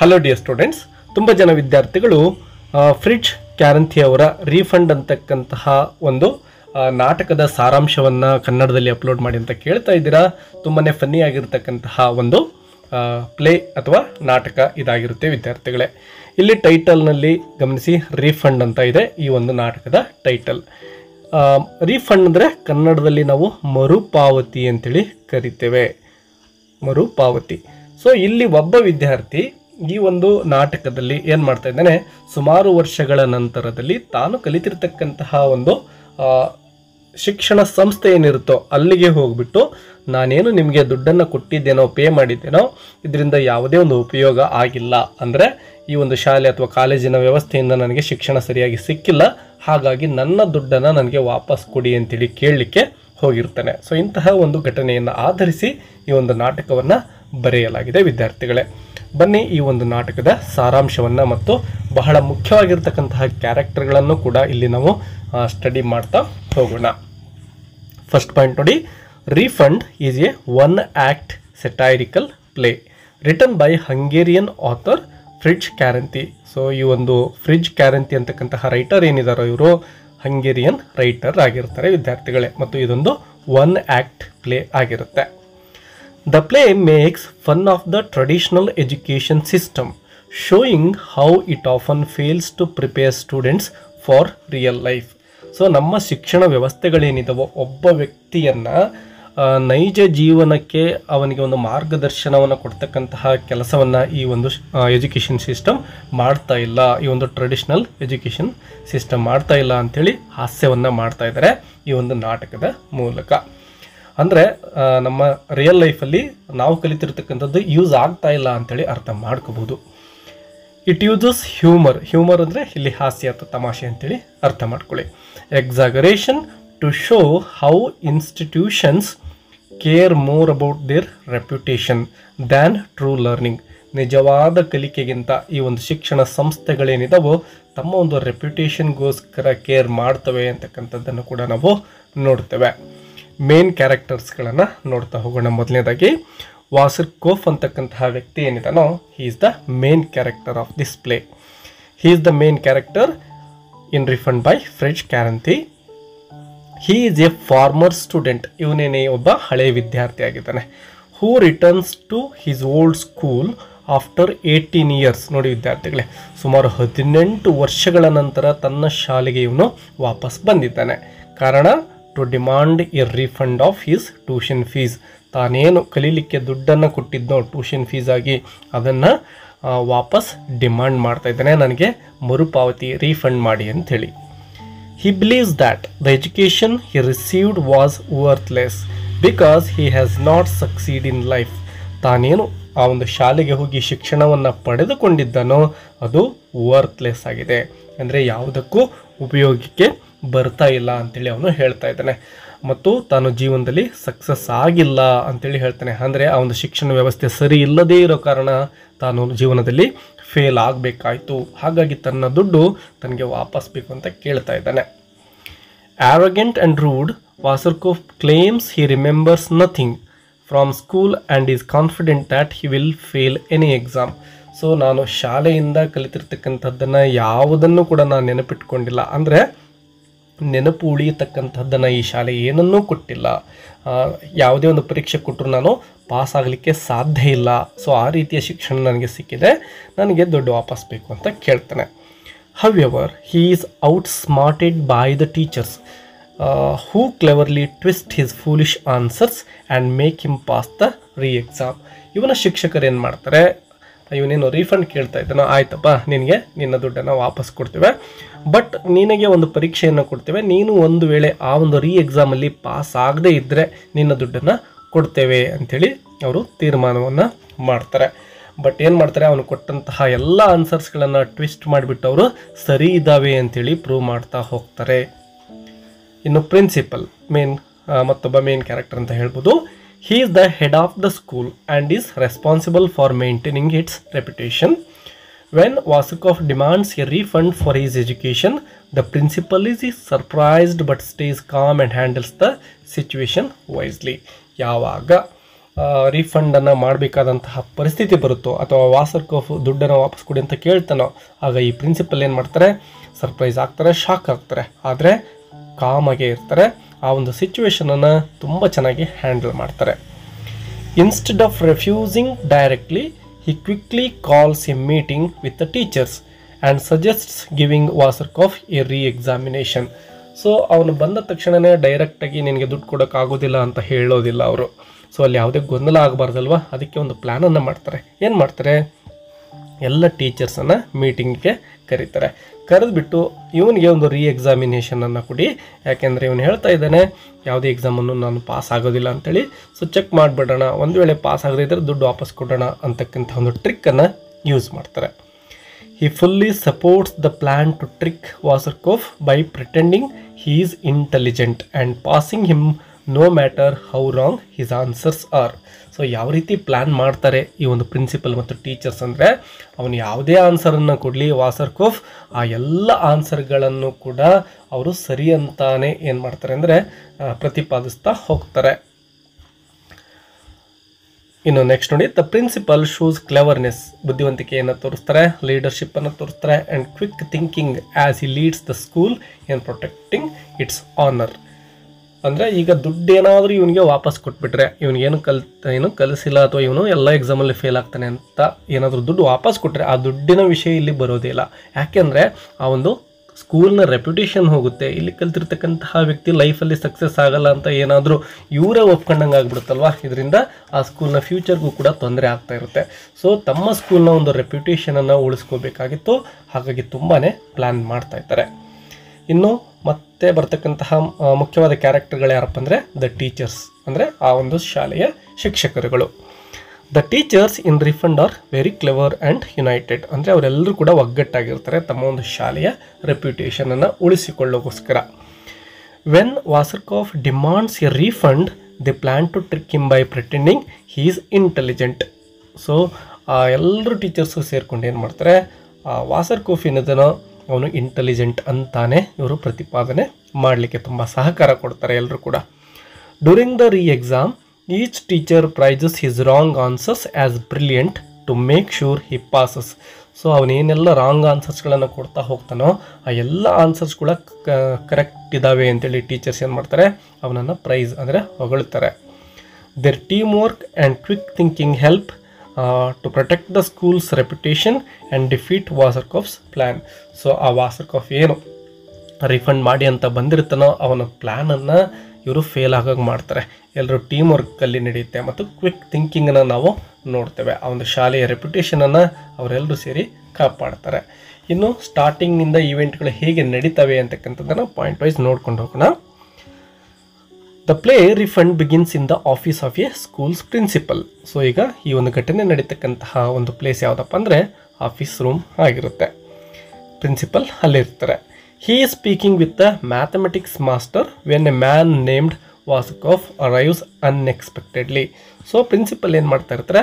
Hello dear students, ತುಂಬ ಜನ ವಿದ್ಯಾರ್ಥಿಗಳು ಫ್ರಿಡ್ಜ್ ಕ್ಯಾರಂತಿ ಅವರ ರೀಫಂಡ್ ಅಂತಕ್ಕಂತಹ ಒಂದು ನಾಟಕದ ಸಾರಾಂಶವನ್ನು ಕನ್ನಡದಲ್ಲಿ ಅಪ್ಲೋಡ್ ಮಾಡಿ ಅಂತ ಕೇಳ್ತಾ ಇದ್ದೀರಾ. ತುಂಬಾ ಫನ್ನಿ ಆಗಿರ್ತಕ್ಕಂತಹ ಒಂದು ಪ್ಲೇ ಅಥವಾ ನಾಟಕ ಇದಾಗಿರುತ್ತೆ ವಿದ್ಯಾರ್ಥಿಗಳೇ. ಇಲ್ಲಿ ಟೈಟಲ್ನಲ್ಲಿ ಗಮನಿಸಿ, ರೀಫಂಡ್ ಅಂತ ಇದೆ ಈ ಒಂದು ನಾಟಕದ ಟೈಟಲ್. ರೀಫಂಡ್ ಅಂದರೆ ಕನ್ನಡದಲ್ಲಿ ನಾವು ಮರುಪಾವತಿ ಅಂತೇಳಿ ಕರಿತೇವೆ, ಮರುಪಾವತಿ. ಸೊ ಇಲ್ಲಿ ಒಬ್ಬ ವಿದ್ಯಾರ್ಥಿ ಈ ಒಂದು ನಾಟಕದಲ್ಲಿ ಏನು ಮಾಡ್ತಾ ಇದ್ದಾನೆ, ಸುಮಾರು ವರ್ಷಗಳ ನಂತರದಲ್ಲಿ ತಾನು ಕಲಿತಿರ್ತಕ್ಕಂತಹ ಒಂದು ಶಿಕ್ಷಣ ಸಂಸ್ಥೆ ಏನಿರುತ್ತೋ ಅಲ್ಲಿಗೆ ಹೋಗ್ಬಿಟ್ಟು ನಾನೇನು ನಿಮಗೆ ದುಡ್ಡನ್ನು ಕೊಟ್ಟಿದ್ದೇನೋ, ಪೇ ಮಾಡಿದ್ದೇನೋ, ಇದರಿಂದ ಯಾವುದೇ ಒಂದು ಉಪಯೋಗ ಆಗಿಲ್ಲ, ಅಂದರೆ ಈ ಒಂದು ಶಾಲೆ ಅಥವಾ ಕಾಲೇಜಿನ ವ್ಯವಸ್ಥೆಯಿಂದ ನನಗೆ ಶಿಕ್ಷಣ ಸರಿಯಾಗಿ ಸಿಕ್ಕಿಲ್ಲ, ಹಾಗಾಗಿ ನನ್ನ ದುಡ್ಡನ್ನು ನನಗೆ ವಾಪಸ್ ಕೊಡಿ ಅಂತೇಳಿ ಕೇಳಲಿಕ್ಕೆ ಹೋಗಿರ್ತಾನೆ. ಸೊ ಇಂತಹ ಒಂದು ಘಟನೆಯನ್ನು ಆಧರಿಸಿ ಈ ಒಂದು ನಾಟಕವನ್ನು ಬರೆಯಲಾಗಿದೆ ವಿದ್ಯಾರ್ಥಿಗಳೇ. ಬನ್ನಿ ಈ ಒಂದು ನಾಟಕದ ಸಾರಾಂಶವನ್ನು ಮತ್ತು ಬಹಳ ಮುಖ್ಯವಾಗಿರ್ತಕ್ಕಂತಹ ಕ್ಯಾರೆಕ್ಟರ್ಗಳನ್ನು ಕೂಡ ಇಲ್ಲಿ ನಾವು ಸ್ಟಡಿ ಮಾಡ್ತಾ ಹೋಗೋಣ. ಫಸ್ಟ್ ಪಾಯಿಂಟ್ ನೋಡಿ, refund is a one act satirical play written by Hungarian author Fritz Karinthy. So ಈ ಒಂದು ಫ್ರಿಡ್ಜ್ ಕ್ಯಾರಂತಿ ಅಂತಕ್ಕಂತಹ ರೈಟರ್ ಏನಿದಾರೋ ಇವರು ಹಂಗೇರಿಯನ್ ರೈಟರ್ ಆಗಿರ್ತಾರೆ ವಿದ್ಯಾರ್ಥಿಗಳೇ, ಮತ್ತು ಇದೊಂದು ಒನ್ ಆ್ಯಕ್ಟ್ ಪ್ಲೇ ಆಗಿರುತ್ತೆ. The play makes fun of the traditional education system, showing how it often fails to prepare students for real life. So ನಮ್ಮ ಶಿಕ್ಷಣ ವ್ಯವಸ್ಥೆಗಳೇನಿದಾವೋ ಒಬ್ಬ ವ್ಯಕ್ತಿಯನ್ನು ನೈಜ ಜೀವನಕ್ಕೆ ಅವನಿಗೆ ಒಂದು ಮಾರ್ಗದರ್ಶನವನ್ನು ಕೊಡ್ತಕ್ಕಂತಹ ಕೆಲಸವನ್ನು ಈ ಒಂದು ಎಜುಕೇಷನ್ ಸಿಸ್ಟಮ್ ಮಾಡ್ತಾ ಇಲ್ಲ, ಈ ಒಂದು ಟ್ರೆಡಿಷನಲ್ ಎಜುಕೇಷನ್ ಸಿಸ್ಟಮ್ ಮಾಡ್ತಾ ಇಲ್ಲ ಅಂಥೇಳಿ ಹಾಸ್ಯವನ್ನು ಮಾಡ್ತಾ ಇದ್ದಾರೆ ಈ ಒಂದು ನಾಟಕದ ಮೂಲಕ. ಅಂದರೆ ನಮ್ಮ ರಿಯಲ್ ಲೈಫಲ್ಲಿ ನಾವು ಕಲಿತಿರ್ತಕ್ಕಂಥದ್ದು ಯೂಸ್ ಆಗ್ತಾ ಇಲ್ಲ ಅಂಥೇಳಿ ಅರ್ಥ ಮಾಡ್ಕೋಬೋದು. ಇಟ್ ಯೂಸಸ್ ಹ್ಯೂಮರ್, ಹ್ಯೂಮರ್ ಅಂದರೆ ಇಲ್ಲಿ ಹಾಸ್ಯ ಅಥವಾ ತಮಾಷೆ ಅಂತೇಳಿ ಅರ್ಥ ಮಾಡ್ಕೊಳ್ಳಿ. Exaggeration to show how institutions care more about their reputation than true learning. ನಿಜವಾದ ಕಲಿಕೆಗಿಂತ ಈ ಒಂದು ಶಿಕ್ಷಣ ಸಂಸ್ಥೆಗಳೇನಿದಾವೋ ತಮ್ಮ ಒಂದು ರೆಪ್ಯುಟೇಷನ್ಗೋಸ್ಕರ ಕೇರ್ ಮಾಡ್ತವೆ ಅಂತಕ್ಕಂಥದ್ದನ್ನು ಕೂಡ ನಾವು ನೋಡ್ತೇವೆ. ಮೇನ್ ಕ್ಯಾರೆಕ್ಟರ್ಸ್ಗಳನ್ನು ನೋಡ್ತಾ ಹೋಗೋಣ. ಮೊದಲನೇದಾಗಿ ವಾಸಿರ್ಕೋಫ್ ಅಂತಕ್ಕಂತಹ ವ್ಯಕ್ತಿ ಏನಿದಾನೋ, he is the main character of this play. He is the main character in refund by Fritz Karinthy. He is a former student, ಇವನೇನೇ ಒಬ್ಬ ಹಳೆಯ ವಿದ್ಯಾರ್ಥಿ ಆಗಿದ್ದಾನೆ. Who returns to his old school after 18 years. ನೋಡಿ ವಿದ್ಯಾರ್ಥಿಗಳೇ, ಸುಮಾರು 18 ವರ್ಷಗಳ ನಂತರ ತನ್ನ ಶಾಲೆಗೆ ಇವನು ವಾಪಸ್ ಬಂದಿದ್ದಾನೆ. ಕಾರಣ to demand a refund of his tuition fees. ತಾನೇನು ಕಲೀಲಿಕ್ಕೆ ದುಡ್ಡನ್ನು ಕೊಟ್ಟಿದ್ದೋ ಟ್ಯೂಷನ್ ಫೀಸ್ ಆಗಿ ಅದನ್ನು ವಾಪಸ್ ಡಿಮಾಂಡ್ ಮಾಡ್ತಾ ಇದ್ದಾನೆ, ನನಗೆ ಮರುಪಾವತಿ ರೀಫಂಡ್ ಮಾಡಿ ಅಂಥೇಳಿ. He believes that the education he received was worthless because he has not succeed in life. ತಾನೇನು ಆ ಒಂದು ಶಾಲೆಗೆ ಹೋಗಿ ಶಿಕ್ಷಣವನ್ನು ಪಡೆದುಕೊಂಡಿದ್ದಾನೋ ಅದು ವರ್ತ್ಲೆಸ್ ಆಗಿದೆ, ಅಂದರೆ ಯಾವುದಕ್ಕೂ ಉಪಯೋಗಕ್ಕೆ ಬರ್ತಾ ಇಲ್ಲ ಅಂತೇಳಿ ಅವನು ಹೇಳ್ತಾ ಇದ್ದಾನೆ. ಮತ್ತು ತಾನು ಜೀವನದಲ್ಲಿ ಸಕ್ಸಸ್ ಆಗಿಲ್ಲ ಅಂತೇಳಿ ಹೇಳ್ತಾನೆ. ಅಂದರೆ ಆ ಒಂದು ಶಿಕ್ಷಣ ವ್ಯವಸ್ಥೆ ಸರಿ ಇಲ್ಲದೇ ಇರೋ ಕಾರಣ ತಾನು ಜೀವನದಲ್ಲಿ ಫೇಲ್ ಆಗಬೇಕಾಯ್ತು, ಹಾಗಾಗಿ ತನ್ನ ದುಡ್ಡು ತನಗೆ ವಾಪಸ್ ಬೇಕು ಅಂತ ಕೇಳ್ತಾ ಇದ್ದಾನೆ. Arrogant and rude, Wasserkopf claims he remembers nothing from school and is confident that he will fail any exam. So ನಾನು ಶಾಲೆಯಿಂದ ಕಲಿತಿರ್ತಕ್ಕಂಥದ್ದನ್ನು ಯಾವುದನ್ನು ಕೂಡ ನಾನು ನೆನಪಿಟ್ಕೊಂಡಿಲ್ಲ, ಅಂದರೆ ನೆನಪು ಉಳಿಯತಕ್ಕಂಥದ್ದನ್ನು ಈ ಶಾಲೆ ಏನನ್ನೂ ಕೊಟ್ಟಿಲ್ಲ, ಯಾವುದೇ ಒಂದು ಪರೀಕ್ಷೆ ಕೊಟ್ಟರು ನಾನು ಪಾಸ್ ಆಗಲಿಕ್ಕೆ ಸಾಧ್ಯ ಇಲ್ಲ. ಸೊ ಆ ರೀತಿಯ ಶಿಕ್ಷಣ ನನಗೆ ಸಿಕ್ಕಿದೆ, ನನಗೆ ದುಡ್ಡು ವಾಪಸ್ ಬೇಕು ಅಂತ ಕೇಳ್ತಾನೆ. However he is outsmarted by the teachers who cleverly twist his foolish answers and make him pass the re exam. ಇವನ ಶಿಕ್ಷಕರು ಏನು ಮಾಡ್ತಾರೆ, ಇವನೇನು ರೀಫಂಡ್ ಕೇಳ್ತಾ ಇದ್ದಾನೋ, ಆಯ್ತಪ್ಪ ನಿನಗೆ ನಿನ್ನ ದುಡ್ಡನ್ನು ವಾಪಸ್ ಕೊಡ್ತೇವೆ, ಬಟ್ ನಿನಗೆ ಒಂದು ಪರೀಕ್ಷೆಯನ್ನು ಕೊಡ್ತೇವೆ, ನೀನು ಒಂದು ವೇಳೆ ಆ ಒಂದು ರೀ ಎಕ್ಸಾಮಲ್ಲಿ ಪಾಸ್ ಆಗದೇ ಇದ್ದರೆ ನಿನ್ನ ದುಡ್ಡನ್ನು ಕೊಡ್ತೇವೆ ಅಂಥೇಳಿ ಅವರು ತೀರ್ಮಾನವನ್ನು ಮಾಡ್ತಾರೆ. ಬಟ್ ಏನು ಮಾಡ್ತಾರೆ, ಅವನು ಕೊಟ್ಟಂತಹ ಎಲ್ಲ ಆನ್ಸರ್ಸ್ಗಳನ್ನು ಟ್ವಿಸ್ಟ್ ಮಾಡಿಬಿಟ್ಟು ಅವರು ಸರಿ ಇದ್ದಾವೆ ಅಂಥೇಳಿ ಪ್ರೂವ್ ಮಾಡ್ತಾ ಹೋಗ್ತಾರೆ. ಇನ್ನು ಪ್ರಿನ್ಸಿಪಲ್, ಮತ್ತೊಬ್ಬ ಮೇನ್ ಕ್ಯಾರೆಕ್ಟರ್ ಅಂತ ಹೇಳ್ಬೋದು. He is the head of the school and is responsible for maintaining its reputation. When Vasukov demands a refund for his education, the principal is surprised but stays calm and handles the situation wisely. ಯಾವಾಗ ರೀಫಂಡನ್ನು ಮಾಡಬೇಕಾದಂತಹ ಪರಿಸ್ಥಿತಿ ಬರುತ್ತೋ ಅಥವಾ ವಾಸರ್ಕೋಫ್ ದುಡ್ಡನ್ನು ವಾಪಸ್ ಕೊಡಿ ಅಂತ ಕೇಳ್ತಾನೋ, ಆಗ ಈ ಪ್ರಿನ್ಸಿಪಲ್ ಏನು ಮಾಡ್ತಾರೆ, ಸರ್ಪ್ರೈಸ್ ಆಗ್ತಾರೆ, ಶಾಕ್ ಆಗ್ತಾರೆ. ಆದರೆ ಕಾಮಾಗೇ ಇರ್ತಾರೆ. ಆ ಒಂದು ಸಿಚುವೇಶನನ್ನು ತುಂಬ ಚೆನ್ನಾಗಿ ಹ್ಯಾಂಡಲ್ ಮಾಡ್ತಾರೆ. Instead of refusing directly, he quickly calls a meeting with the teachers and suggests giving Wasserkoff a re-examination. So ಅವನು ಬಂದ ತಕ್ಷಣವೇ ಡೈರೆಕ್ಟಾಗಿ ನಿನಗೆ ದುಡ್ಡು ಕೊಡೋಕ್ಕಾಗೋದಿಲ್ಲ ಅಂತ ಹೇಳೋದಿಲ್ಲ ಅವರು. ಸೊ ಅಲ್ಲಿ ಯಾವುದೇ ಗೊಂದಲ ಆಗಬಾರ್ದಲ್ವ, ಅದಕ್ಕೆ ಒಂದು ಪ್ಲ್ಯಾನನ್ನು ಮಾಡ್ತಾರೆ. ಏನು ಮಾಡ್ತಾರೆ, ಎಲ್ಲ ಟೀಚರ್ಸನ್ನು ಮೀಟಿಂಗ್ಗೆ ಕರೀತಾರೆ. ಕರೆದುಬಿಟ್ಟು ಇವನಿಗೆ ಒಂದು ಎಕ್ಸಾಮಿನೇಷನನ್ನು ಕೊಡಿ, ಯಾಕೆಂದರೆ ಇವನು ಹೇಳ್ತಾ ಇದ್ದಾನೆ ಯಾವುದೇ ಎಕ್ಸಾಮನ್ನು ನಾನು ಪಾಸ್ ಆಗೋದಿಲ್ಲ ಅಂತೇಳಿ. ಸೊ ಚೆಕ್ ಮಾಡಿಬಿಡೋಣ, ಒಂದು ವೇಳೆ ಪಾಸ್ ಆಗದೇ ಇದ್ದರೆ ದುಡ್ಡು ವಾಪಸ್ ಕೊಡೋಣ ಅಂತಕ್ಕಂಥ ಒಂದು ಟ್ರಿಕ್ಕನ್ನು ಯೂಸ್ ಮಾಡ್ತಾರೆ. He fully supports the plan to trick Wasserkoff by pretending he is intelligent and passing him no matter how wrong his answers are. So ಯಾವ ರೀತಿ ಪ್ಲ್ಯಾನ್ ಮಾಡ್ತಾರೆ ಈ ಒಂದು ಪ್ರಿನ್ಸಿಪಲ್ ಮತ್ತು ಟೀಚರ್ಸ್ ಅಂದರೆ, ಅವನು ಯಾವುದೇ ಆನ್ಸರನ್ನು ಕೊಡಲಿ ವಾಸರ್ಕೋಫ್ ಆ ಎಲ್ಲ ಆನ್ಸರ್ಗಳನ್ನು ಕೂಡ ಅವರು ಸರಿ ಅಂತಾನೆ ಏನು ಮಾಡ್ತಾರೆ ಅಂದರೆ ಪ್ರತಿಪಾದಿಸ್ತಾ ಹೋಗ್ತಾರೆ. ಇನ್ನು ನೆಕ್ಸ್ಟ್ ನೋಡಿ, ದ ಪ್ರಿನ್ಸಿಪಲ್ ಶೋಸ್ ಕ್ಲೆವರ್ನೆಸ್, ಬುದ್ಧಿವಂತಿಕೆಯನ್ನು ತೋರಿಸ್ತಾರೆ, ಲೀಡರ್ಶಿಪ್ಪನ್ನು ತೋರಿಸ್ತಾರೆ, and quick thinking as he leads the school in protecting it's honour. ಅಂದರೆ ಈಗ ದುಡ್ಡು ಏನಾದರೂ ಇವನಿಗೆ ವಾಪಸ್ ಕೊಟ್ಬಿಟ್ರೆ, ಇವನಿಗೇನು ಕಲಿಸಿಲ್ಲ ಅಥವಾ ಇವನು ಎಲ್ಲ ಎಕ್ಸಾಮಲ್ಲಿ ಫೇಲ್ ಆಗ್ತಾನೆ ಅಂತ ಏನಾದರೂ ದುಡ್ಡು ವಾಪಸ್ ಕೊಟ್ಟರೆ ಆ ದುಡ್ಡಿನ ವಿಷಯ ಇಲ್ಲಿ ಬರೋದೇ ಇಲ್ಲ. ಯಾಕೆಂದರೆ ಆ ಒಂದು ಸ್ಕೂಲ್ನ ರೆಪ್ಯುಟೇಷನ್ ಹೋಗುತ್ತೆ. ಇಲ್ಲಿ ಕಲ್ತಿರ್ತಕ್ಕಂತಹ ವ್ಯಕ್ತಿ ಲೈಫಲ್ಲಿ ಸಕ್ಸಸ್ ಆಗಲ್ಲ ಅಂತ ಏನಾದರೂ ಇವರೇ ಒಪ್ಕೊಂಡಂಗೆ ಆಗ್ಬಿಡುತ್ತಲ್ವ, ಇದರಿಂದ ಆ ಸ್ಕೂಲ್ನ ಫ್ಯೂಚರ್ಗೂ ಕೂಡ ತೊಂದರೆ ಆಗ್ತಾ ಇರುತ್ತೆ. ಸೊ ತಮ್ಮ ಸ್ಕೂಲ್ನ ಒಂದು ರೆಪ್ಯುಟೇಷನನ್ನು ಉಳಿಸ್ಕೋಬೇಕಾಗಿತ್ತು, ಹಾಗಾಗಿ ತುಂಬಾ ಪ್ಲ್ಯಾನ್ ಮಾಡ್ತಾ ಇದ್ದಾರೆ. ಇನ್ನು ಮತ್ತೆ ಬರ್ತಕ್ಕಂತಹ ಮುಖ್ಯವಾದ ಕ್ಯಾರೆಕ್ಟರ್ಗಳು ಯಾರಪ್ಪ ಅಂದರೆ ದ ಟೀಚರ್ಸ್, ಅಂದರೆ ಆ ಒಂದು ಶಾಲೆಯ ಶಿಕ್ಷಕರುಗಳು. The teachers in refund are very clever and united, ಅಂದರೆ ಅವರೆಲ್ಲರೂ ಕೂಡ ಒಗ್ಗಟ್ಟಾಗಿರ್ತಾರೆ ತಮ್ಮ ಒಂದು ಶಾಲೆಯ ರೆಪ್ಯುಟೇಷನನ್ನು ಉಳಿಸಿಕೊಳ್ಳೋಗೋಸ್ಕರ. When Wasserkopf demands a refund, they plan to trick him by pretending he is intelligent. So ಎಲ್ಲರೂ ಟೀಚರ್ಸು ಸೇರ್ಕೊಂಡು ಏನು ಮಾಡ್ತಾರೆ, ವಾಸರ್ಕೋಫ್ ಏನದನೋ ಅವನು ಇಂಟೆಲಿಜೆಂಟ್ ಅಂತಾನೆ ಇವರು ಪ್ರತಿಪಾದನೆ ಮಾಡಲಿಕ್ಕೆ ತುಂಬ ಸಹಕಾರ ಕೊಡ್ತಾರೆ ಎಲ್ಲರೂ ಕೂಡ. During the exam each teacher praises his wrong answers as brilliant to make sure he passes. So ಅವನೇನೆಲ್ಲ ರಾಂಗ್ ಆನ್ಸರ್ಸ್ಗಳನ್ನು ಕೊಡ್ತಾ ಹೋಗ್ತಾನೋ ಆ ಎಲ್ಲ ಆನ್ಸರ್ಸ್ ಕೂಡ ಕರೆಕ್ಟ್ ಇದ್ದಾವೆ ಅಂತೇಳಿ ಟೀಚರ್ಸ್ ಏನು ಮಾಡ್ತಾರೆ, ಅವನನ್ನು ಪ್ರೈಸ್ ಅಂದರೆ ಹೊಗಳ್ತಾರೆ. Their teamwork and quick thinking help to protect the school's reputation and defeat Wasserkopf's plan. So ಆ ವಾಸರ್ಕೋಫ್ ಏನು ರಿಫಂಡ್ ಮಾಡಿ ಅಂತ ಬಂದಿರ್ತಾನೋ ಅವನ ಪ್ಲ್ಯಾನನ್ನು ಇವರು ಫೇಲ್ ಆಗೋಕೆ ಮಾಡ್ತಾರೆ. ಎಲ್ಲರೂ ಟೀಮ್ ವರ್ಕಲ್ಲಿ ನಡೆಯುತ್ತೆ ಮತ್ತು ಕ್ವಿಕ್ ಥಿಂಕಿಂಗನ್ನು ನಾವು ನೋಡ್ತೇವೆ. ಆ ಒಂದು ಶಾಲೆಯ ರೆಪ್ಯುಟೇಷನನ್ನು ಅವರೆಲ್ಲರೂ ಸೇರಿ ಕಾಪಾಡ್ತಾರೆ. ಇನ್ನು ಸ್ಟಾರ್ಟಿಂಗ್ನಿಂದ ಈವೆಂಟ್ಗಳು ಹೇಗೆ ನಡೀತವೆ ಅಂತಕ್ಕಂಥದ್ದನ್ನು ಪಾಯಿಂಟ್ ವೈಸ್ ನೋಡ್ಕೊಂಡು ಹೋಗೋಣ. The play refund begins in the office of a school's principal. So ಈಗ ಈ ಒಂದು ಘಟನೆ ನಡೀತಕ್ಕಂತಹ ಒಂದು ಪ್ಲೇಸ್ ಯಾವುದಪ್ಪ ಅಂದರೆ ಆಫೀಸ್ ರೂಮ್ ಆಗಿರುತ್ತೆ. ಪ್ರಿನ್ಸಿಪಲ್ ಅಲ್ಲಿರ್ತಾರೆ. He is speaking with the mathematics master when a man named Wasserkopf arrives unexpectedly. So principal ಏನು ಮಾಡ್ತಾ ಇರ್ತಾರೆ,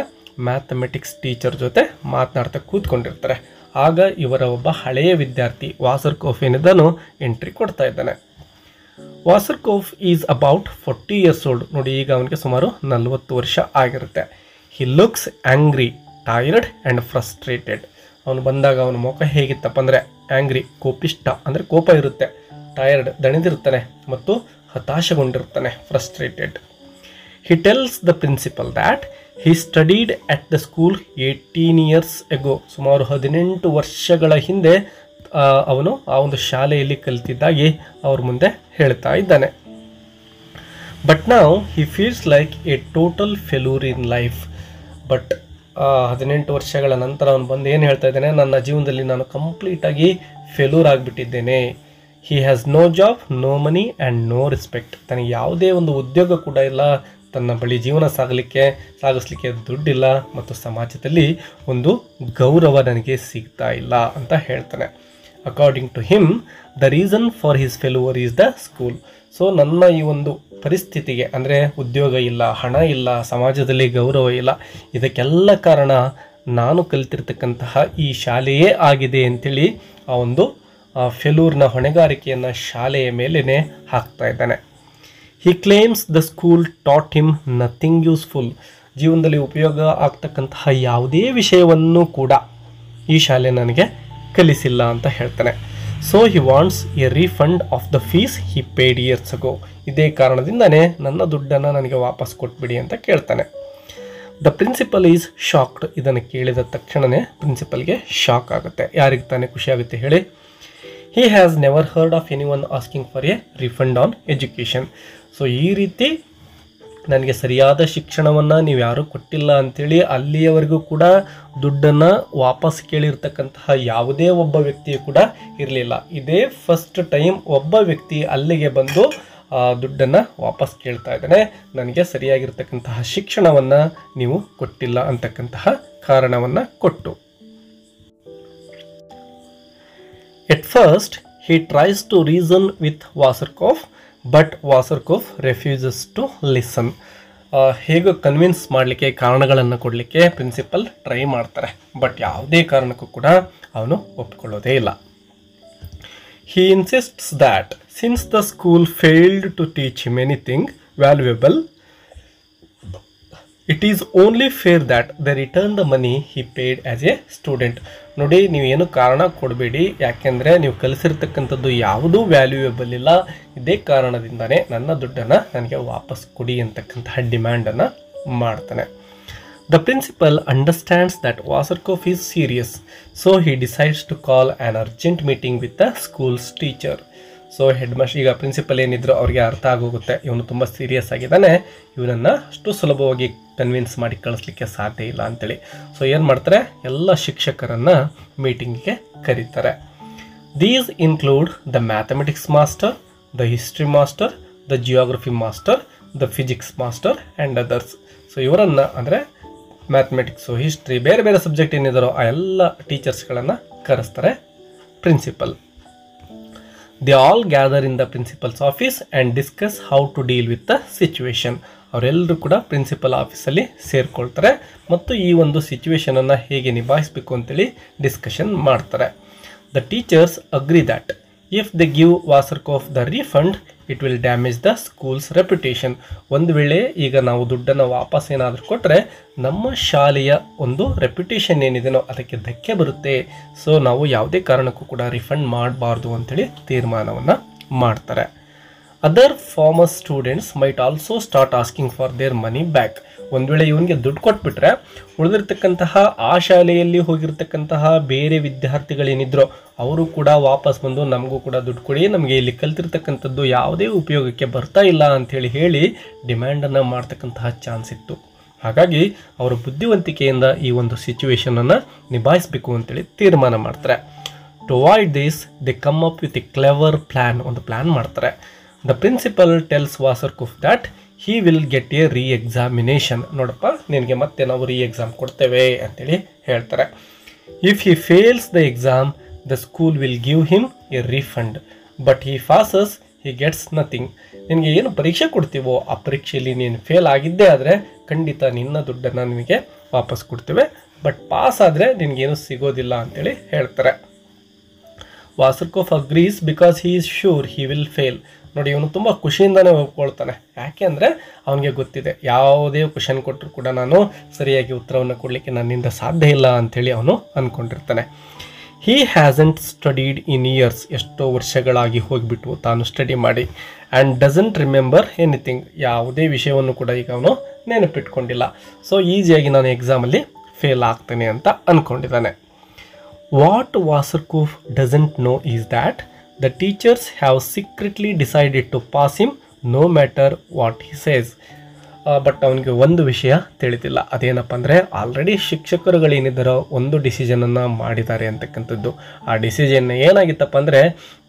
ಮ್ಯಾಥಮೆಟಿಕ್ಸ್ ಟೀಚರ್ ಜೊತೆ ಮಾತನಾಡ್ತಾ ಕೂತ್ಕೊಂಡಿರ್ತಾರೆ. ಆಗ ಇವರ ಒಬ್ಬ ಹಳೆಯ ವಿದ್ಯಾರ್ಥಿ ವಾಸರ್ಕೋಫ್ ಏನಿದ್ದಾನೋ ಎಂಟ್ರಿ ಕೊಡ್ತಾ ಇದ್ದಾನೆ. ವಾಸರ್ಕೋಫ್ ಈಸ್ ಅಬೌಟ್ 40 years old. ನೋಡಿ ಈಗ ಅವನಿಗೆ ಸುಮಾರು 40 ವರ್ಷ ಆಗಿರುತ್ತೆ. He looks angry, tired and frustrated. ಅವನು ಬಂದಾಗ ಅವನ ಮುಖ ಹೇಗಿತ್ತಪ್ಪ ಅಂದರೆ ಆ್ಯಂಗ್ರಿ, ಕೋಪಿಷ್ಟ ಅಂದರೆ ಕೋಪ ಇರುತ್ತೆ, ಟೈರ್ಡ್ ದಣಿದಿರ್ತಾನೆ ಮತ್ತು ಹತಾಶಗೊಂಡಿರ್ತಾನೆ, frustrated. He tells the principal that he studied at the school 18 years ago. ಸುಮಾರು 18 ವರ್ಷಗಳ ಹಿಂದೆ ಅವನು ಆ ಒಂದು ಶಾಲೆಯಲ್ಲಿ ಕಲಿತಿದ್ದಾಗಿ ಅವ್ರ ಮುಂದೆ ಹೇಳ್ತಾ ಇದ್ದಾನೆ. ಬಟ್ ನಾವು he feels like A total failure in life. But 18 ವರ್ಷಗಳ ನಂತರ ಅವನು ಬಂದು ಏನು ಹೇಳ್ತಾ ಇದ್ದಾನೆ, ನನ್ನ ಜೀವನದಲ್ಲಿ ನಾನು ಕಂಪ್ಲೀಟಾಗಿ ಫೇಲ್ಯೂರ್ ಆಗಿಬಿಟ್ಟಿದ್ದೇನೆ. He has no job, no money and no respect. ತನಗೆ ಯಾವುದೇ ಒಂದು ಉದ್ಯೋಗ ಕೂಡ ಇಲ್ಲ, ತನ್ನ ಬಳಿ ಜೀವನ ಸಾಗಿಸ್ಲಿಕ್ಕೆ ದುಡ್ಡಿಲ್ಲ ಮತ್ತು ಸಮಾಜದಲ್ಲಿ ಒಂದು ಗೌರವ ನನಗೆ ಸಿಗ್ತಾ ಇಲ್ಲ ಅಂತ ಹೇಳ್ತಾನೆ. According to him the reason for his failure is the school. So ನನ್ನ ಈ ಒಂದು ಪರಿಸ್ಥಿತಿಗೆ ಅಂದರೆ ಉದ್ಯೋಗ ಇಲ್ಲ, ಹಣ ಇಲ್ಲ, ಸಮಾಜದಲ್ಲಿ ಗೌರವ ಇಲ್ಲ, ಇದಕ್ಕೆಲ್ಲ ಕಾರಣ ನಾನು ಕಲಿತಿರ್ತಕ್ಕಂತಹ ಈ ಶಾಲೆಯೇ ಆಗಿದೆ ಅಂತೇಳಿ ಆ ಒಂದು ಫೇಲ್ಯೂರ್ನ ಹೊಣೆಗಾರಿಕೆಯನ್ನು ಶಾಲೆಯ ಮೇಲೇ ಹಾಕ್ತಾ ಇದ್ದಾನೆ. He claims the school taught him nothing useful. ಜೀವನದಲ್ಲಿ ಉಪಯೋಗ ಆಗ್ತಕ್ಕಂತಹ ಯಾವುದೇ ವಿಷಯವನ್ನು ಕೂಡ ಈ ಶಾಲೆ ನನಗೆ ಕಲಿಸಿಲ್ಲ ಅಂತ ಹೇಳ್ತಾನೆ. So he wants a refund of the fees he paid years ago. ಇದೇ ಕಾರಣದಿಂದನೇ ನನ್ನ ದುಡ್ಡನ್ನು ನನಗೆ ವಾಪಸ್ ಕೊಟ್ಬಿಡಿ ಅಂತ ಕೇಳ್ತಾನೆ. The principal is shocked. ಇದನ್ನು ಕೇಳಿದ ತಕ್ಷಣವೇ ಪ್ರಿನ್ಸಿಪಲ್ಗೆ ಶಾಕ್ ಆಗುತ್ತೆ. ಯಾರಿಗೆ ತಾನೇ ಖುಷಿ ಆಗುತ್ತೆ ಹೇಳಿ? He has never heard of any one asking for A refund on education. So ಈ ರೀತಿ ನನಗೆ ಸರಿಯಾದ ಶಿಕ್ಷಣವನ್ನು ನೀವು ಯಾರೂ ಕೊಟ್ಟಿಲ್ಲ ಅಂಥೇಳಿ ಅಲ್ಲಿಯವರೆಗೂ ಕೂಡ ದುಡ್ಡನ್ನು ವಾಪಸ್ ಕೇಳಿರ್ತಕ್ಕಂತಹ ಯಾವುದೇ ಒಬ್ಬ ವ್ಯಕ್ತಿಯು ಕೂಡ ಇರಲಿಲ್ಲ. ಇದೇ ಫಸ್ಟ್ ಟೈಮ್ ಒಬ್ಬ ವ್ಯಕ್ತಿ ಅಲ್ಲಿಗೆ ಬಂದು ದುಡ್ಡನ್ನು ವಾಪಸ್ ಕೇಳ್ತಾ ಇದ್ದಾನೆ. ನನಗೆ ಸರಿಯಾಗಿರ್ತಕ್ಕಂತಹ ಶಿಕ್ಷಣವನ್ನು ನೀವು ಕೊಟ್ಟಿಲ್ಲ ಅಂತಕ್ಕಂತಹ ಕಾರಣವನ್ನು ಕೊಟ್ಟು. At first he tries to reason with Wasserkoff, but Wasserkoff refuses to listen. ಹೇಗೆ ಕನ್ವಿನ್ಸ್ ಮಾಡಲಿಕ್ಕೆ, ಕಾರಣಗಳನ್ನು ಕೊಡಲಿಕ್ಕೆ ಪ್ರಿನ್ಸಿಪಲ್ ಟ್ರೈ ಮಾಡ್ತಾರೆ, ಬಟ್ ಯಾವುದೇ ಕಾರಣಕ್ಕೂ ಕೂಡ ಅವನು ಒಪ್ಕೊಳ್ಳೋದೇ ಇಲ್ಲ. He insists that since the school failed to teach him anything valuable, it is only fair that they return the money he paid as a student. ನೋಡಿ, ನೀವೇನು ಕಾರಣ ಕೊಡಬೇಡಿ, ಯಾಕೆಂದರೆ ನೀವು ಕಲಿಸಿರ್ತಕ್ಕಂಥದ್ದು ಯಾವುದೂ ವ್ಯಾಲ್ಯೂಯಬಲ್ ಇಲ್ಲ. ಇದೇ ಕಾರಣದಿಂದನೇ ನನ್ನ ದುಡ್ಡನ್ನು ನನಗೆ ವಾಪಸ್ ಕೊಡಿ ಅಂತಕ್ಕಂತಹ ಡಿಮ್ಯಾಂಡನ್ನು ಮಾಡ್ತಾನೆ. The principal understands that Wasserkoff is serious, so he decides to call an urgent meeting with the school's teacher. So head master, ಈಗ ಪ್ರಿನ್ಸಿಪಲ್ ಏನಿದ್ರು ಅವ್ರಿಗೆ ಅರ್ಥ ಆಗೋಗುತ್ತೆ, ಇವನು ತುಂಬ ಸೀರಿಯಸ್ ಆಗಿದ್ದಾನೆ, ಇವನನ್ನು ಅಷ್ಟು ಸುಲಭವಾಗಿ ಕನ್ವಿನ್ಸ್ ಮಾಡಿ ಕಳಿಸ್ಲಿಕ್ಕೆ ಸಾಧ್ಯ ಇಲ್ಲ ಅಂತೇಳಿ. ಸೊ ಏನು ಮಾಡ್ತಾರೆ, ಎಲ್ಲ ಶಿಕ್ಷಕರನ್ನು ಮೀಟಿಂಗಿಗೆ ಕರೀತಾರೆ. These include the mathematics master, the history master, the geography master, the physics master and others. So ಇವರನ್ನು ಅಂದರೆ ಮ್ಯಾಥಮೆಟಿಕ್ಸು, ಹಿಸ್ಟ್ರಿ, ಬೇರೆ ಬೇರೆ ಸಬ್ಜೆಕ್ಟ್ ಏನಿದಾರೋ ಆ ಎಲ್ಲ ಟೀಚರ್ಸ್ಗಳನ್ನು ಕರೆಸ್ತಾರೆ principal. They all gather in the principal's office and discuss how to deal with the situation. ಅವರೆಲ್ಲರೂ ಕೂಡ principal ಆಫೀಸಲ್ಲಿ ಸೇರಿಕೊಳ್ತಾರೆ ಮತ್ತು ಈ ಒಂದು ಸಿಚುವೇಶನನ್ನು ಹೇಗೆ ನಿಭಾಯಿಸಬೇಕು ಅಂತೇಳಿ ಡಿಸ್ಕಷನ್ ಮಾಡ್ತಾರೆ. The teachers agree that if they give Wasserkoff the refund, it will damage the school's reputation. ಒಂದು ವೇಳೆ ಈಗ ನಾವು ದುಡ್ಡನ್ನು ವಾಪಸ್ ಏನಾದರೂ ಕೊಟ್ಟರೆ ನಮ್ಮ ಶಾಲೆಯ ಒಂದು ರೆಪ್ಯುಟೇಷನ್ ಏನಿದೆನೋ ಅದಕ್ಕೆ ಧಕ್ಕೆ ಬರುತ್ತೆ. ಸೊ ನಾವು ಯಾವುದೇ ಕಾರಣಕ್ಕೂ ಕೂಡ ರಿಫಂಡ್ ಮಾಡಬಾರ್ದು ಅಂತೇಳಿ ತೀರ್ಮಾನವನ್ನು ಮಾಡ್ತಾರೆ. Other former students might also start asking for their money back. ಒಂದು ವೇಳೆ ಇವನಿಗೆ ದುಡ್ಡು ಕೊಟ್ಬಿಟ್ರೆ ಉಳಿದಿರ್ತಕ್ಕಂತಹ ಆ ಶಾಲೆಯಲ್ಲಿ ಹೋಗಿರ್ತಕ್ಕಂತಹ ಬೇರೆ ವಿದ್ಯಾರ್ಥಿಗಳೇನಿದ್ರು ಅವರು ಕೂಡ ವಾಪಸ್ ಬಂದು ನಮಗೂ ಕೂಡ ದುಡ್ಡು ಕೊಡಿ, ನಮಗೆ ಇಲ್ಲಿ ಕಲ್ತಿರ್ತಕ್ಕಂಥದ್ದು ಯಾವುದೇ ಉಪಯೋಗಕ್ಕೆ ಬರ್ತಾ ಇಲ್ಲ ಅಂಥೇಳಿ ಹೇಳಿ ಡಿಮ್ಯಾಂಡನ್ನು ಮಾಡ್ತಕ್ಕಂತಹ ಚಾನ್ಸ್ ಇತ್ತು. ಹಾಗಾಗಿ ಅವರು ಬುದ್ಧಿವಂತಿಕೆಯಿಂದ ಈ ಒಂದು ಸಿಚುವೇಶನನ್ನು ನಿಭಾಯಿಸಬೇಕು ಅಂತೇಳಿ ತೀರ್ಮಾನ ಮಾಡ್ತಾರೆ. To avoid this they come up with a clever plan. ಒಂದು ಪ್ಲ್ಯಾನ್ ಮಾಡ್ತಾರೆ. The principal tells Vasarkof that he will get a re-examination. ನೋಡಪ್ಪ, ನಿನಗೆ ಮತ್ತೆ ನಾವು ರೀ-ಎಕ್ಸಾಮ್ ಕೊಡ್ತೇವೆ ಅಂತೇಳಿ ಹೇಳ್ತಾರೆ. If he fails the exam, the school will give him a refund, but he passes, he gets nothing. ನಿನಗೆ ಏನು ಪರೀಕ್ಷೆ ಕೊಡ್ತೀವೋ ಆ ಪರೀಕ್ಷೆಯಲ್ಲಿ ನೀನು ಫೇಲ್ ಆಗಿದ್ದೇ ಆದರೆ ಖಂಡಿತ ನಿನ್ನ ದುಡ್ಡನ್ನು ನಿನಗೆ ವಾಪಸ್ ಕೊಡ್ತೇವೆ, ಬಟ್ ಪಾಸ್ ಆದರೆ ನಿನಗೇನು ಸಿಗೋದಿಲ್ಲ ಅಂತೇಳಿ ಹೇಳ್ತಾರೆ. Vasarkof agrees because he is sure he will fail. ನೋಡಿ, ಇವನು ತುಂಬ ಖುಷಿಯಿಂದನೇ ಒಪ್ಕೊಳ್ತಾನೆ. ಯಾಕೆ ಅಂದರೆ ಅವನಿಗೆ ಗೊತ್ತಿದೆ ಯಾವುದೇ ಕ್ವಶನ್ ಕೊಟ್ಟರು ಕೂಡ ನಾನು ಸರಿಯಾಗಿ ಉತ್ತರವನ್ನು ಕೊಡಲಿಕ್ಕೆ ನನ್ನಿಂದ ಸಾಧ್ಯ ಇಲ್ಲ ಅಂಥೇಳಿ ಅವನು ಅಂದ್ಕೊಂಡಿರ್ತಾನೆ. ಹಿ ಹ್ಯಾಸಂಟ್ ಸ್ಟಡೀಡ್ ಇನ್ ಇಯರ್ಸ್. ಎಷ್ಟೋ ವರ್ಷಗಳಾಗಿ ಹೋಗಿಬಿಟ್ಟು ತಾನು ಸ್ಟಡಿ ಮಾಡಿ. And doesn't remember anything. ಯಾವುದೇ ವಿಷಯವನ್ನು ಕೂಡ ಈಗ ಅವನು ನೆನಪಿಟ್ಕೊಂಡಿಲ್ಲ. ಸೊ ಈಸಿಯಾಗಿ ನಾನು ಎಕ್ಸಾಮಲ್ಲಿ ಫೇಲ್ ಆಗ್ತೇನೆ ಅಂತ ಅಂದ್ಕೊಂಡಿದ್ದಾನೆ. What Vasarkof doesn't know is that the teachers have secretly decided to pass him no matter what he says. But ಅವನಿಗೆ ಒಂದು ವಿಷಯ ತಿಳಿದಿಲ್ಲ. ಅದೇನಪ್ಪ ಅಂದರೆ ಆಲ್ರೆಡಿ ಶಿಕ್ಷಕರುಗಳೇನಿದ್ದಾರೋ ಒಂದು ಡಿಸಿಷನನ್ನು ಮಾಡಿದ್ದಾರೆ ಅಂತಕ್ಕಂಥದ್ದು. ಆ ಡಿಸಿಷನ್ ಏನಾಗಿತ್ತಪ್ಪ ಅಂದರೆ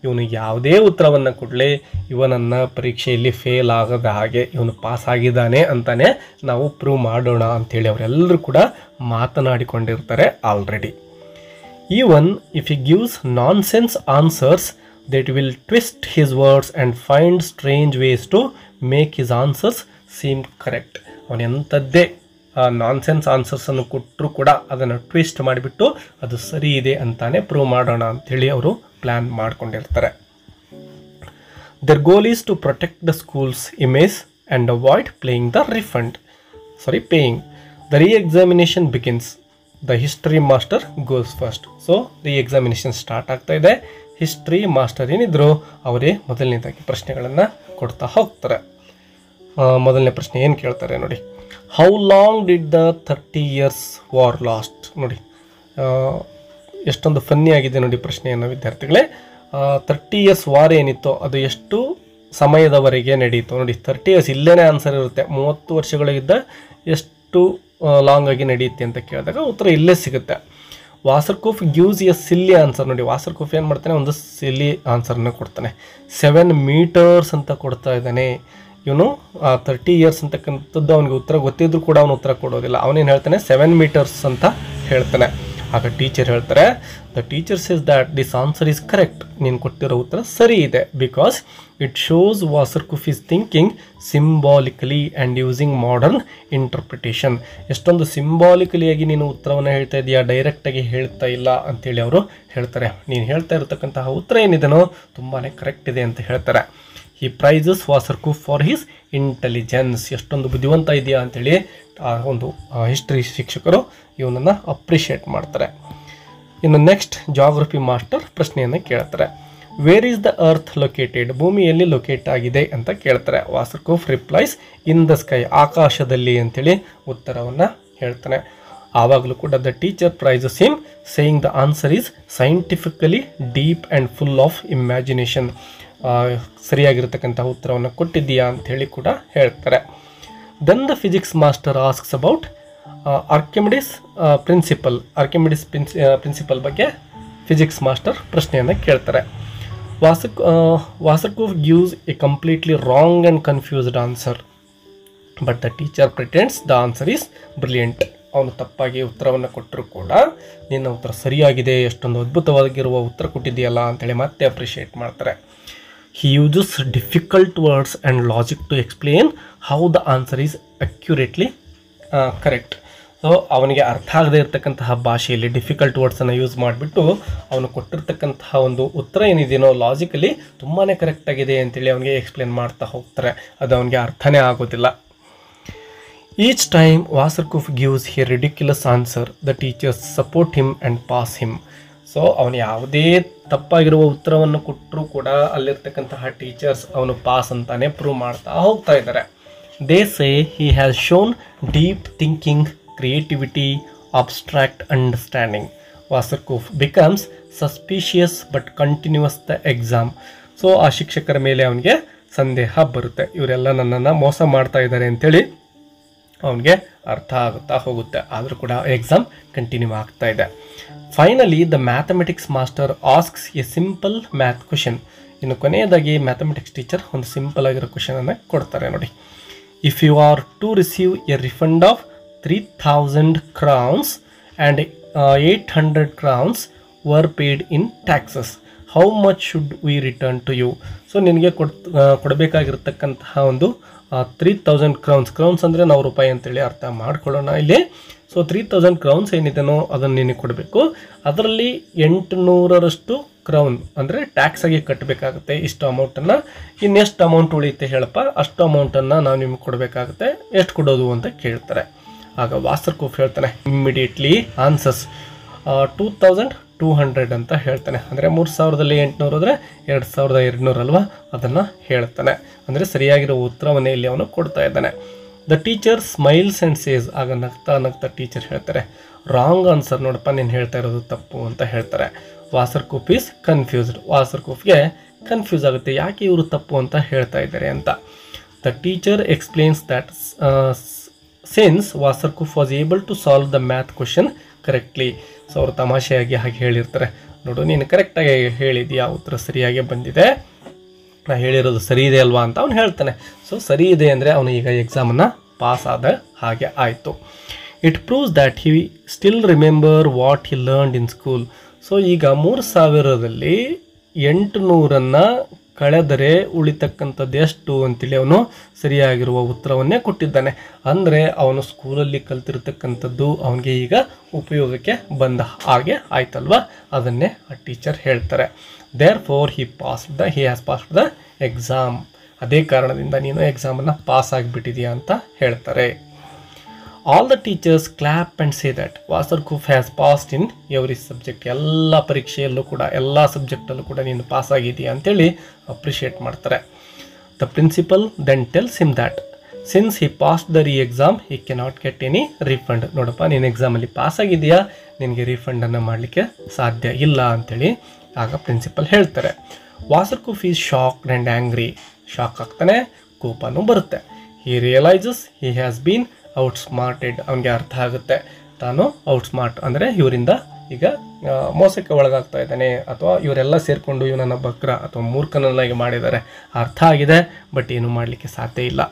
ಇವನು ಯಾವುದೇ ಉತ್ತರವನ್ನು ಕೊಡಲಿ, ಇವನನ್ನು ಪರೀಕ್ಷೆಯಲ್ಲಿ ಫೇಲ್ ಆಗದ ಹಾಗೆ ಇವನು ಪಾಸ್ ಆಗಿದ್ದಾನೆ ಅಂತಲೇ ನಾವು ಪ್ರೂವ್ ಮಾಡೋಣ ಅಂಥೇಳಿ ಅವರೆಲ್ಲರೂ ಕೂಡ ಮಾತನಾಡಿಕೊಂಡಿರ್ತಾರೆ already. Even if he gives nonsense answers, that will twist his words and find strange ways to make his answers seem correct. ಅವನು ಎಂಥದ್ದೇ ನಾನ್ಸೆನ್ಸ್ ಆನ್ಸರ್ಸನ್ನು ಕೊಟ್ಟರು ಕೂಡ ಅದನ್ನು ಟ್ವಿಸ್ಟ್ ಮಾಡಿಬಿಟ್ಟು ಅದು ಸರಿ ಇದೆ ಅಂತಾನೆ ಪ್ರೂವ್ ಮಾಡೋಣ ಅಂಥೇಳಿ ಅವರು ಪ್ಲ್ಯಾನ್ ಮಾಡ್ಕೊಂಡಿರ್ತಾರೆ. their goal is to protect the school's image and avoid paying. The reexamination begins, the history master goes first. So reexamination start ಆಗ್ತಾ ಇದೆ. ಹಿಸ್ಟ್ರಿ ಮಾಸ್ಟರ್ ಏನಿದ್ರು ಅವರೇ ಮೊದಲನೇದಾಗಿ ಪ್ರಶ್ನೆಗಳನ್ನು ಕೊಡ್ತಾ ಹೋಗ್ತಾರೆ. ಮೊದಲನೇ ಪ್ರಶ್ನೆ ಏನು ಕೇಳ್ತಾರೆ ನೋಡಿ. How long did the 30 years war last? ನೋಡಿ ಎಷ್ಟೊಂದು ಫನ್ನಿ ಆಗಿದೆ ನೋಡಿ ಪ್ರಶ್ನೆಯನ್ನು ವಿದ್ಯಾರ್ಥಿಗಳೇ. 30 years ವಾರ್ ಏನಿತ್ತು ಅದು ಎಷ್ಟು ಸಮಯದವರೆಗೆ ನಡೆಯಿತು ನೋಡಿ. 30 years ಇಲ್ಲೇನೇ ಆನ್ಸರ್ ಇರುತ್ತೆ. 30 ವರ್ಷಗಳಿಂದ ಎಷ್ಟು ಲಾಂಗ್ ಆಗಿ ನಡೆಯುತ್ತೆ ಅಂತ ಕೇಳಿದಾಗ ಉತ್ತರ ಇಲ್ಲೇ ಸಿಗುತ್ತೆ. ವಾಸರ್ಕೋಫ್ ಗಿವ್ಸ್ ಎ ಸಿಲ್ಲಿ ಆನ್ಸರ್ ನೋಡಿ. ವಾಸರ್ಕೋಫ್ ಏನು ಮಾಡ್ತಾನೆ, ಒಂದು ಸಿಲ್ಲಿ ಆನ್ಸರ್ನ ಕೊಡ್ತಾನೆ. 7 meters ಅಂತ ಕೊಡ್ತಾ ಇದ್ದಾನೆ. ಇವನು 30 years ಅಂತಕ್ಕಂಥದ್ದು ಅವನಿಗೆ ಉತ್ತರ ಗೊತ್ತಿದ್ರು ಕೂಡ ಅವನು ಉತ್ತರ ಕೊಡೋದಿಲ್ಲ. ಅವನೇನು ಹೇಳ್ತಾನೆ, 7 meters ಅಂತ ಹೇಳ್ತಾನೆ. ಆಗ ಟೀಚರ್ ಹೇಳ್ತಾರೆ, the teacher says that this answer is correct. ನೀನು ಕೊಟ್ಟಿರೋ ಉತ್ತರ ಸರಿ ಇದೆ. Because it shows Vasarkof is thinking symbolically and using modern interpretation. ಎಷ್ಟೊಂದು ಸಿಂಬಾಲಿಕಲಿಯಾಗಿ ನೀನು ಉತ್ತರವನ್ನು ಹೇಳ್ತಾ ಇದೆಯಾ, ಡೈರೆಕ್ಟಾಗಿ ಹೇಳ್ತಾ ಇಲ್ಲ ಅಂತೇಳಿ ಅವರು ಹೇಳ್ತಾರೆ. ನೀನು ಹೇಳ್ತಾ ಇರತಕ್ಕಂತಹ ಉತ್ತರ ಏನಿದೆನೋ ತುಂಬಾ ಕರೆಕ್ಟ್ ಇದೆ ಅಂತ ಹೇಳ್ತಾರೆ. ಹಿ ಪ್ರೈಸಸ್ ವಾಸರ್ಕೋಫ್ ಫಾರ್ ಹಿಸ್ ಇಂಟೆಲಿಜೆನ್ಸ್. ಎಷ್ಟೊಂದು ಬುದ್ಧಿವಂತ ಇದೆಯಾ ಅಂಥೇಳಿ ಒಂದು ಹಿಸ್ಟ್ರಿ ಶಿಕ್ಷಕರು ಇವನನ್ನು ಅಪ್ರಿಷಿಯೇಟ್ ಮಾಡ್ತಾರೆ. ಇನ್ನು ನೆಕ್ಸ್ಟ್ ಜಾಗ್ರಫಿ ಮಾಸ್ಟರ್ ಪ್ರಶ್ನೆಯನ್ನು ಕೇಳ್ತಾರೆ. Where is the earth located? ಭೂಮಿಯಲ್ಲಿ ಲೊಕೇಟ್ ಆಗಿದೆ ಅಂತ ಕೇಳ್ತಾರೆ. Vasarkof replies in the sky, ಆಕಾಶದಲ್ಲಿ ಅಂತೇಳಿ ಉತ್ತರವನ್ನು ಹೇಳ್ತಾನೆ. ಆವಾಗಲೂ ಕೂಡ the teacher praises him saying the answer is scientifically deep and full of imagination. ಸರಿಯಾಗಿರ್ತಕ್ಕಂಥ ಉತ್ತರವನ್ನು ಕೊಟ್ಟಿದ್ದೀಯಾ ಅಂಥೇಳಿ ಕೂಡ ಹೇಳ್ತಾರೆ. Then the physics master asks about Archimedes principle. Archimedes principle ಬಗ್ಗೆ ಫಿಸಿಕ್ಸ್ ಮಾಸ್ಟರ್ ಪ್ರಶ್ನೆಯನ್ನು ಕೇಳ್ತಾರೆ. Vasarkof gives a completely wrong and confused answer, but the teacher pretends the answer is brilliant. ಅವನು ತಪ್ಪಾಗಿ ಉತ್ತರವನ್ನು ಕೊಟ್ಟರು ಕೂಡ ನಿನ್ನ ಉತ್ತರ ಸರಿಯಾಗಿದೆ, ಎಷ್ಟೊಂದು ಅದ್ಭುತವಾಗಿರುವ ಉತ್ತರ ಕೊಟ್ಟಿದೆಯಲ್ಲ ಅಂತೇಳಿ ಮತ್ತೆ ಅಪ್ರಿಷಿಯೇಟ್ ಮಾಡ್ತಾರೆ. He uses difficult words and logic to explain how the answer is accurately correct. So ಅವನಿಗೆ ಅರ್ಥ ಆಗದೆ ಇರತಕ್ಕಂತಹ ಭಾಷೆಯಲ್ಲಿ ಡಿಫಿಕಲ್ಟ್ ವರ್ಡ್ಸನ್ನು ಯೂಸ್ ಮಾಡಿಬಿಟ್ಟು ಅವನು ಕೊಟ್ಟಿರ್ತಕ್ಕಂತಹ ಒಂದು ಉತ್ತರ ಏನಿದೆಯೋ ಲಾಜಿಕಲಿ ತುಂಬಾ ಕರೆಕ್ಟಾಗಿದೆ ಅಂತೇಳಿ ಅವನಿಗೆ ಎಕ್ಸ್ಪ್ಲೇನ್ ಮಾಡ್ತಾ ಹೋಗ್ತಾರೆ. ಅದು ಅವನಿಗೆ ಅರ್ಥನೇ ಆಗೋದಿಲ್ಲ. Each time Vasarkof gives a ridiculous answer, the teachers support him and pass him. So ಅವನು ಯಾವುದೇ ತಪ್ಪಾಗಿರುವ ಉತ್ತರವನ್ನು ಕೊಟ್ಟರೂ ಕೂಡ ಅಲ್ಲಿರ್ತಕ್ಕಂತಹ ಟೀಚರ್ಸ್ ಅವನು ಪಾಸ್ ಅಂತಾನೆ ಪ್ರೂವ್ ಮಾಡ್ತಾ ಹೋಗ್ತಾ ಇದ್ದಾರೆ. They say he has shown deep thinking, creativity, abstract understanding. Vasarkof becomes suspicious but continues the exam. So ಆ ಶಿಕ್ಷಕರ ಮೇಲೆ ಅವನಿಗೆ ಸಂದೇಹ ಬರುತ್ತೆ, ಇವರೆಲ್ಲ ನನ್ನನ್ನು ಮೋಸ ಮಾಡ್ತಾ ಇದ್ದಾರೆ ಅಂತೇಳಿ ಅವನಿಗೆ ಅರ್ಥ ಆಗುತ್ತಾ ಹೋಗುತ್ತೆ. ಆದರೂ ಕೂಡ ಎಕ್ಸಾಮ್ ಕಂಟಿನ್ಯೂ ಆಗ್ತಾ ಇದೆ. Finally the mathematics master asks A simple math question. ಇನ್ನು ಕೊನೆಯದಾಗಿ ಮ್ಯಾಥಮೆಟಿಕ್ಸ್ ಟೀಚರ್ ಒಂದು ಸಿಂಪಲ್ ಆಗಿರೋ ಕ್ವಶನನ್ನು ಕೊಡ್ತಾರೆ ನೋಡಿ. If you are to receive a refund of 3000 crowns and 800 crowns were paid in taxes, how much should we return to you? So ನಿನಗೆ ಕೊಡಬೇಕಾಗಿರ್ತಕ್ಕಂತಹ ಒಂದು 3000 crowns. Crowns ಅಂದರೆ ನಾವು ರೂಪಾಯಿ ಅಂತೇಳಿ ಅರ್ಥ ಮಾಡ್ಕೊಳ್ಳೋಣ ಇಲ್ಲಿ. ಸೊ 3000 crowns ಏನಿದೆನೋ ಅದನ್ನು ನಿನಗೆ ಕೊಡಬೇಕು. ಅದರಲ್ಲಿ 800ರಷ್ಟು ಕ್ರೌನ್ ಅಂದರೆ ಟ್ಯಾಕ್ಸ್ ಆಗಿ ಕಟ್ಟಬೇಕಾಗುತ್ತೆ ಇಷ್ಟು ಅಮೌಂಟನ್ನು. ಇನ್ನೆಷ್ಟು ಅಮೌಂಟ್ ಉಳಿಯುತ್ತೆ ಹೇಳಪ್ಪ, ಅಷ್ಟು ಅಮೌಂಟನ್ನು ನಾವು ನಿಮ್ಗೆ ಕೊಡಬೇಕಾಗುತ್ತೆ, ಎಷ್ಟು ಕೊಡೋದು ಅಂತ ಕೇಳ್ತಾರೆ. ಆಗ ವಾಸರ್ಕೋಫ್ ಹೇಳ್ತಾನೆ, ಇಮ್ಮಿಡಿಯೇಟ್ಲಿ ಆನ್ಸರ್ಸ್ 2200 ಅಂತ ಹೇಳ್ತಾನೆ. ಅಂದರೆ 3800 ಅಂದರೆ 2200 ಅಲ್ವಾ, ಅದನ್ನು ಹೇಳ್ತಾನೆ. ಅಂದರೆ ಸರಿಯಾಗಿರೋ ಉತ್ತರವನ್ನೇ ಇಲ್ಲಿ ಅವನು ಕೊಡ್ತಾ ಇದ್ದಾನೆ. The teacher smiles and says. ಆಗ ನಗ್ತಾ ನಗ್ತಾ ಟೀಚರ್ ಹೇಳ್ತಾರೆ, ರಾಂಗ್ ಆನ್ಸರ್ ನೋಡಪ್ಪ, ನೀನು ಹೇಳ್ತಾ ಇರೋದು ತಪ್ಪು ಅಂತ ಹೇಳ್ತಾರೆ. Vasarkof is confused. ವಾಸರ್ಕೋಫ್ಗೆ ಕನ್ಫ್ಯೂಸ್ ಆಗುತ್ತೆ, ಯಾಕೆ ಇವರು ತಪ್ಪು ಅಂತ ಹೇಳ್ತಾ ಇದ್ದಾರೆ ಅಂತ. The teacher explains that since Vasarkof was able to solve the math question correctly. So ಅವರು ತಮಾಷೆಯಾಗಿ ಹಾಗೆ ಹೇಳಿರ್ತಾರೆ, ನೋಡು ನೀನು ಕರೆಕ್ಟಾಗಿ ಹೇಳಿದೆಯಾ, ಉತ್ತರ ಸರಿಯಾಗಿ ಬಂದಿದೆ, ನಾ ಹೇಳಿರೋದು ಸರಿ ಇದೆ ಅಲ್ವಾ ಅಂತ ಅವನು ಹೇಳ್ತಾನೆ. ಸೊ ಸರಿ ಇದೆ ಅಂದರೆ ಅವನು ಈಗ ಎಕ್ಸಾಮನ್ನು ಪಾಸ್ ಆದ ಹಾಗೆ ಆಯಿತು. It proves that he still remember what he learned in school. So ಈಗ 3000ರಲ್ಲಿ 800 ಕಳೆದರೆ ಉಳಿತಕ್ಕಂಥದ್ದು ಎಷ್ಟು ಅಂತೇಳಿ ಅವನು ಸರಿಯಾಗಿರುವ ಉತ್ತರವನ್ನೇ ಕೊಟ್ಟಿದ್ದಾನೆ. ಅಂದರೆ ಅವನು ಸ್ಕೂಲಲ್ಲಿ ಕಲ್ತಿರ್ತಕ್ಕಂಥದ್ದು ಅವನಿಗೆ ಈಗ ಉಪಯೋಗಕ್ಕೆ ಬಂದ ಹಾಗೆ ಆಯ್ತಲ್ವ, ಅದನ್ನೇ ಆ ಟೀಚರ್ ಹೇಳ್ತಾರೆ. Therefore he has passed the exam. ಅದೇ ಕಾರಣದಿಂದ ನೀನು ಎಕ್ಸಾಮನ್ನು ಪಾಸ್ ಆಗಿಬಿಟ್ಟಿದೆಯಾ ಅಂತ ಹೇಳ್ತಾರೆ. All the teachers clap and say that Vasarkof has passed in every subject. ಎಲ್ಲ ಪರೀಕ್ಷೆಯಲ್ಲೂ ಕೂಡ ಎಲ್ಲ ಸಬ್ಜೆಕ್ಟಲ್ಲೂ ಕೂಡ ನೀನು ಪಾಸ್ ಆಗಿದೆಯಾ ಅಂತೇಳಿ ಅಪ್ರಿಷಿಯೇಟ್ ಮಾಡ್ತಾರೆ. The principal then tells him that since he passed the exam he cannot get any refund. ನೋಡಪ್ಪ, ನೀನು ಎಕ್ಸಾಮಲ್ಲಿ ಪಾಸ್ ಆಗಿದೆಯಾ, ನಿನಗೆ ರೀಫಂಡನ್ನು ಮಾಡಲಿಕ್ಕೆ ಸಾಧ್ಯ ಇಲ್ಲ ಅಂಥೇಳಿ ಆಗ ಪ್ರಿನ್ಸಿಪಲ್ ಹೇಳ್ತಾರೆ. Vasarkof is shocked and angry. Shock ಆಗ್ತಾನೆ, ಕೋಪನೂ ಬರುತ್ತೆ. He realises he has been outsmarted. ಅವನಿಗೆ ಅರ್ಥ ಆಗುತ್ತೆ ತಾನು ಔಟ್ಸ್ಮಾರ್ಟ್ ಅಂದರೆ ಇವರಿಂದ ಈಗ ಮೋಸಕ್ಕೆ ಒಳಗಾಗ್ತಾ ಇದ್ದಾನೆ, ಅಥವಾ ಇವರೆಲ್ಲ ಸೇರಿಕೊಂಡು ಇವನನ್ನು ಬಕ್ರ ಅಥವಾ ಮೂರ್ಖನನ್ನಾಗಿ ಮಾಡಿದ್ದಾರೆ. ಅರ್ಥ ಆಗಿದೆ, ಬಟ್ ಏನು ಮಾಡಲಿಕ್ಕೆ ಸಾಧ್ಯ ಇಲ್ಲ.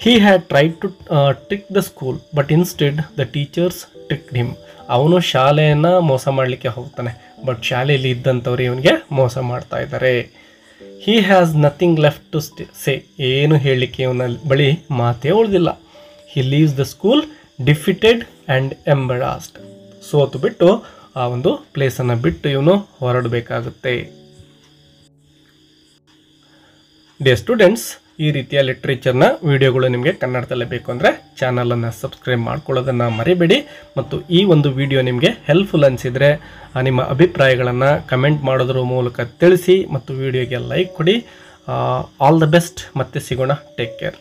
He had tried to trick the school, but instead the teachers tricked him. ಅವನು ಶಾಲೆಯನ್ನು ಮೋಸ ಮಾಡಲಿಕ್ಕೆ ಹೋಗ್ತಾನೆ, ಬಟ್ ಶಾಲೆಯಲ್ಲಿ ಇದ್ದಂಥವ್ರು ಇವನಿಗೆ ಮೋಸ ಮಾಡ್ತಾ ಇದ್ದಾರೆ. He has nothing left to say. ಏನು ಹೇಳಲಿಕ್ಕೆ ಇವನ ಬಳಿ ಮಾತೇ ಉಳಿದಿಲ್ಲ. He leaves the school defeated and embarrassed. ಸೋತು ಬಿಟ್ಟು ಆ ಒಂದು ಪ್ಲೇಸನ್ನು ಬಿಟ್ಟು ಇವನು ಹೊರಡಬೇಕಾಗುತ್ತೆ. ಡಿಯರ್ ಸ್ಟೂಡೆಂಟ್ಸ್, ಈ ರೀತಿಯ ಲಿಟ್ರೇಚರ್ನ ವಿಡಿಯೋಗಳು ನಿಮಗೆ ಕನ್ನಡದಲ್ಲೇ ಬೇಕು ಅಂದರೆ ಚಾನಲನ್ನು ಸಬ್ಸ್ಕ್ರೈಬ್ ಮಾಡ್ಕೊಳ್ಳೋದನ್ನು ಮರಿಬೇಡಿ. ಮತ್ತು ಈ ಒಂದು ವಿಡಿಯೋ ನಿಮಗೆ ಹೆಲ್ಪ್ಫುಲ್ ಅನಿಸಿದರೆ ನಿಮ್ಮ ಅಭಿಪ್ರಾಯಗಳನ್ನು ಕಮೆಂಟ್ ಮಾಡೋದ್ರ ಮೂಲಕ ತಿಳಿಸಿ ಮತ್ತು ವಿಡಿಯೋಗೆ ಲೈಕ್ ಕೊಡಿ. All the best. ಮತ್ತೆ ಸಿಗೋಣ. Take care.